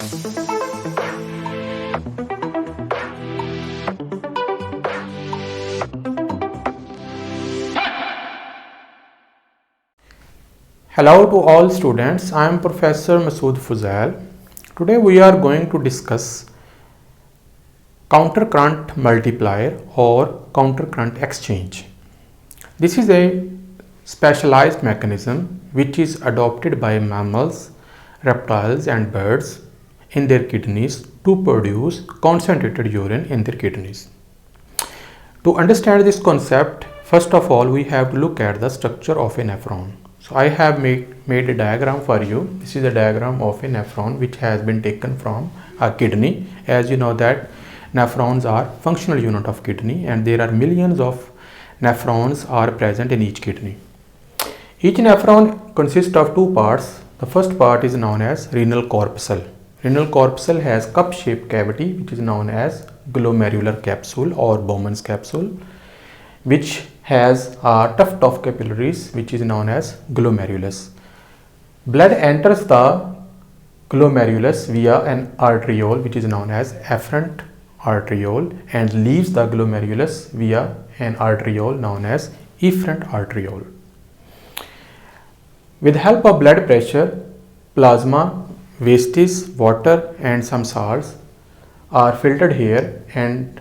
Hello to all students, I am Professor Masood Fuzail. Today we are going to discuss countercurrent multiplier or countercurrent exchange. This is a specialized mechanism which is adopted by mammals, reptiles and birds in their kidneys to produce concentrated urine in their kidneys. To understand this concept, first of all we have to look at the structure of a nephron. So I have made a diagram for you. This is a diagram of a nephron which has been taken from a kidney. As you know that nephrons are functional unit of kidney and there are millions of nephrons are present in each kidney. Each nephron consists of two parts. The first part is known as renal corpuscle. Renal corpuscle has cup-shaped cavity which is known as glomerular capsule or Bowman's capsule, which has a tuft of capillaries which is known as glomerulus. Blood enters the glomerulus via an arteriole which is known as afferent arteriole and leaves the glomerulus via an arteriole known as efferent arteriole. With help of blood pressure, plasma, wastes, water and some salts are filtered here and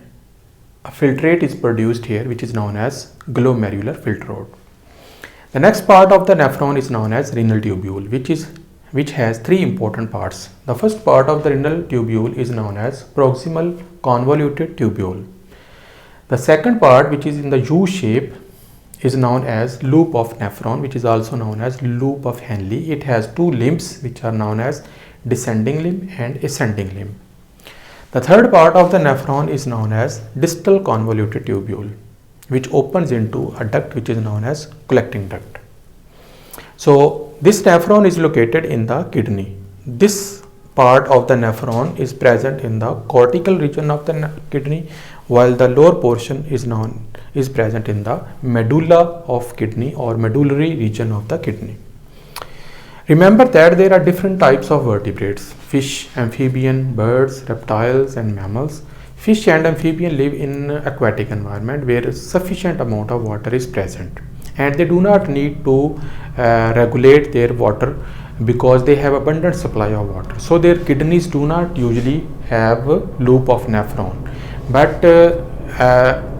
a filtrate is produced here which is known as glomerular filtrate. The next part of the nephron is known as renal tubule which has three important parts. The first part of the renal tubule is known as proximal convoluted tubule. The second part, which is in the U shape, is known as loop of nephron, which is also known as loop of Henle. It has two limbs which are known as descending limb and ascending limb. The third part of the nephron is known as distal convoluted tubule, which opens into a duct which is known as collecting duct. So this nephron is located in the kidney. This part of the nephron is present in the cortical region of the kidney, while the lower portion is present in the medulla of kidney or medullary region of the kidney. Remember that there are different types of vertebrates: fish, amphibian, birds, reptiles and mammals. Fish and amphibian live in aquatic environment where a sufficient amount of water is present and they do not need to regulate their water because they have abundant supply of water. So their kidneys do not usually have a loop of nephron. But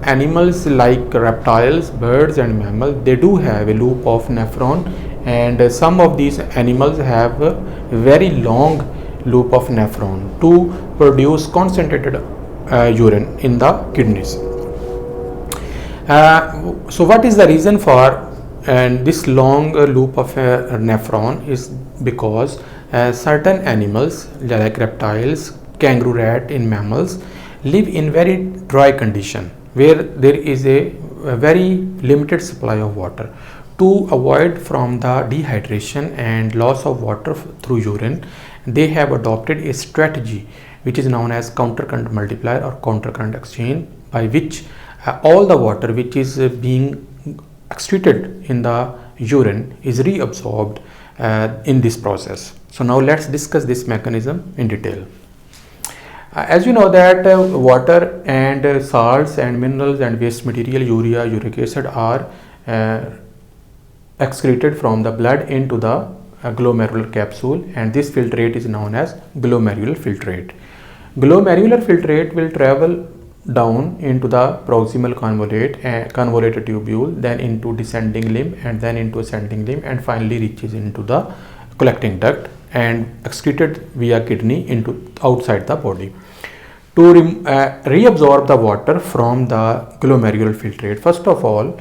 animals like reptiles, birds and mammals, they do have a loop of nephron, and some of these animals have a very long loop of nephron to produce concentrated urine in the kidneys. So what is the reason for this long loop of nephron is because certain animals like reptiles, kangaroo rat in mammals live in very dry condition where there is a very limited supply of water. To avoid from the dehydration and loss of water through urine, they have adopted a strategy which is known as countercurrent multiplier or countercurrent exchange, by which all the water which is being excreted in the urine is reabsorbed in this process. So now let's discuss this mechanism in detail. As you know that water and salts and minerals and waste material, urea, uric acid are excreted from the blood into the glomerular capsule, and this filtrate is known as glomerular filtrate. Glomerular filtrate will travel down into the proximal convoluted tubule, then into descending limb and then into ascending limb, and finally reaches into the collecting duct and excreted via kidney into outside the body. To reabsorb the water from the glomerular filtrate, first of all,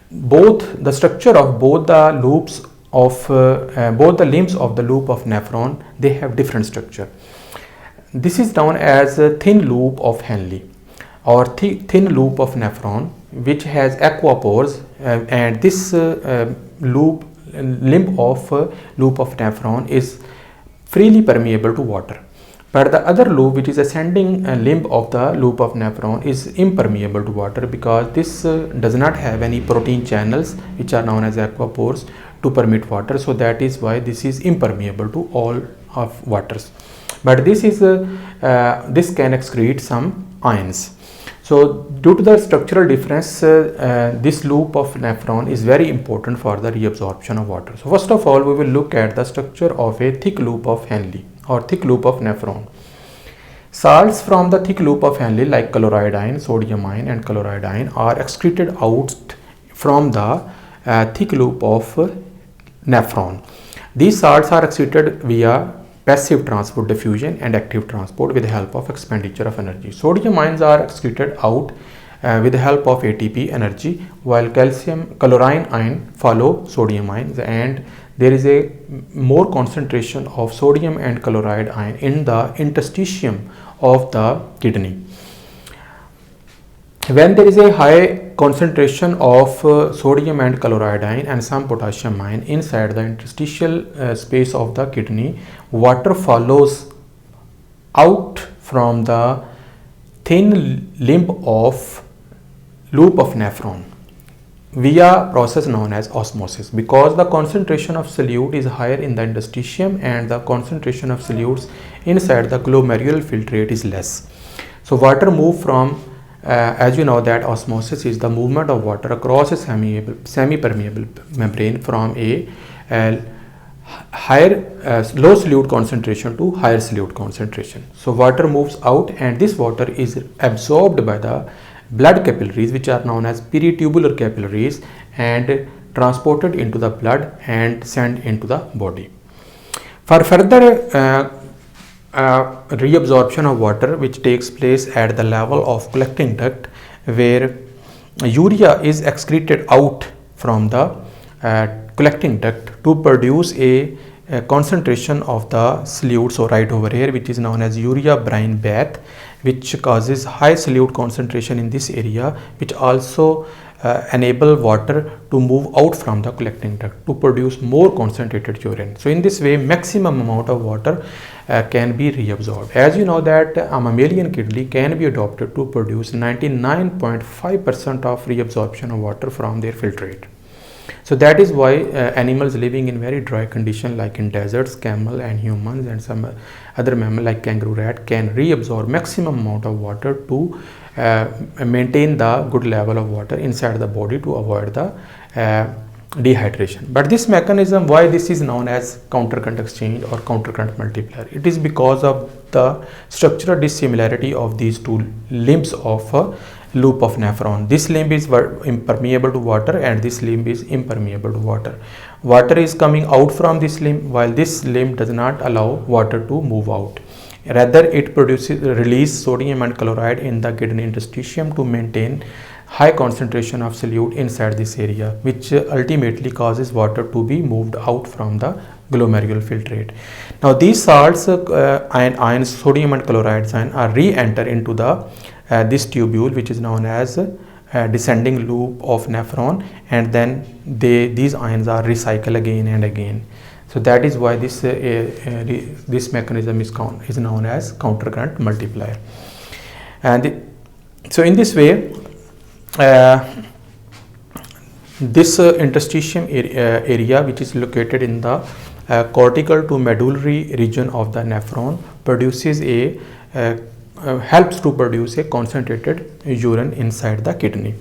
both the structure of both the loops of both the limbs of the loop of nephron, they have different structure. This is known as a thin loop of Henle or thin loop of nephron, which has aquapores, and this limb of loop of nephron is freely permeable to water. But the other loop, which is ascending limb of the loop of nephron, is impermeable to water because this does not have any protein channels which are known as aquapores to permit water. So that is why this is impermeable to all of waters. but this can excrete some ions. So due to the structural difference, this loop of nephron is very important for the reabsorption of water. So first of all, we will look at the structure of a thick loop of Henle or thick loop of nephron. Salts from the thick loop of Henle like chloride ion, sodium ion and chloride ion are excreted out from the thick loop of nephron. These salts are excreted via passive transport, diffusion, and active transport with the help of expenditure of energy. Sodium ions are excreted out with the help of ATP energy, while chlorine ion follow sodium ions, and there is a more concentration of sodium and chloride ion in the interstitium of the kidney. When there is a high concentration of sodium and chloride ion and some potassium ion inside the interstitial space of the kidney, water follows out from the thin limb of loop of nephron via process known as osmosis, because the concentration of solute is higher in the interstitium and the concentration of solutes inside the glomerular filtrate is less. So water move from as you know that osmosis is the movement of water across a semi-permeable membrane from a higher low solute concentration to higher solute concentration. So water moves out, and this water is absorbed by the blood capillaries, which are known as peritubular capillaries, and transported into the blood and sent into the body. For further reabsorption of water, which takes place at the level of collecting duct, where urea is excreted out from the collecting duct to produce a concentration of the solute. So right over here, which is known as urea brine bath, which causes high solute concentration in this area, which also enable water to move out from the collecting duct to produce more concentrated urine. So in this way, maximum amount of water can be reabsorbed. As you know that a mammalian kidney can be adopted to produce 99.5% of reabsorption of water from their filtrate. So that is why animals living in very dry condition like in deserts, camel and humans and some other mammal like kangaroo rat can reabsorb maximum amount of water to maintain the good level of water inside the body to avoid the dehydration. But this mechanism, why this is known as countercurrent exchange or countercurrent multiplier, it is because of the structural dissimilarity of these two limbs of a loop of nephron. This limb is impermeable to water and this limb is impermeable to water. Water is coming out from this limb, while this limb does not allow water to move out. Rather, it release sodium and chloride in the kidney interstitium to maintain high concentration of solute inside this area, which ultimately causes water to be moved out from the glomerular filtrate. Now these salts, ions, sodium and chloride ion, are re-enter into the this tubule, which is known as descending loop of nephron, and then these ions are recycled again and again. So that is why this mechanism is known as countercurrent multiplier. And so in this way, this interstitium area, which is located in the cortical to medullary region of the nephron, produces helps to produce a concentrated urine inside the kidney.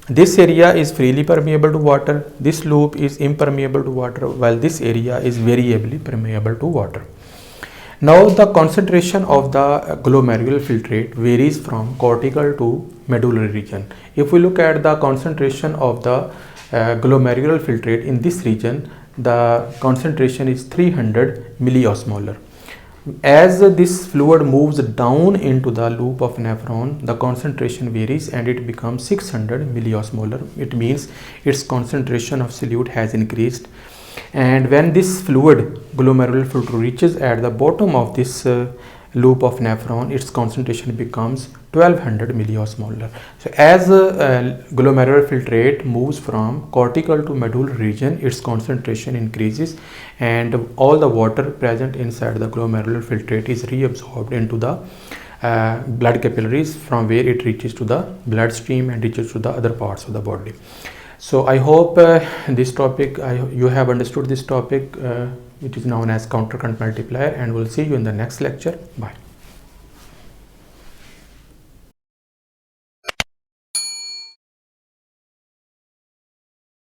This area is freely permeable to water, this loop is impermeable to water, while this area is variably permeable to water. Now the concentration of the glomerular filtrate varies from cortical to medullary region. If we look at the concentration of the glomerular filtrate in this region, the concentration is 300 milliosmolar. As this fluid moves down into the loop of nephron, the concentration varies and it becomes 600 milliosmolar. It means its concentration of solute has increased. And when this fluid glomerular fluid reaches at the bottom of this loop of nephron, its concentration becomes 1200 milliosmolar. So as glomerular filtrate moves from cortical to medullary region, its concentration increases and all the water present inside the glomerular filtrate is reabsorbed into the blood capillaries, from where it reaches to the bloodstream and reaches to the other parts of the body. So I hope this topic, you have understood this topic which is known as countercurrent multiplier, and we'll see you in the next lecture. Bye.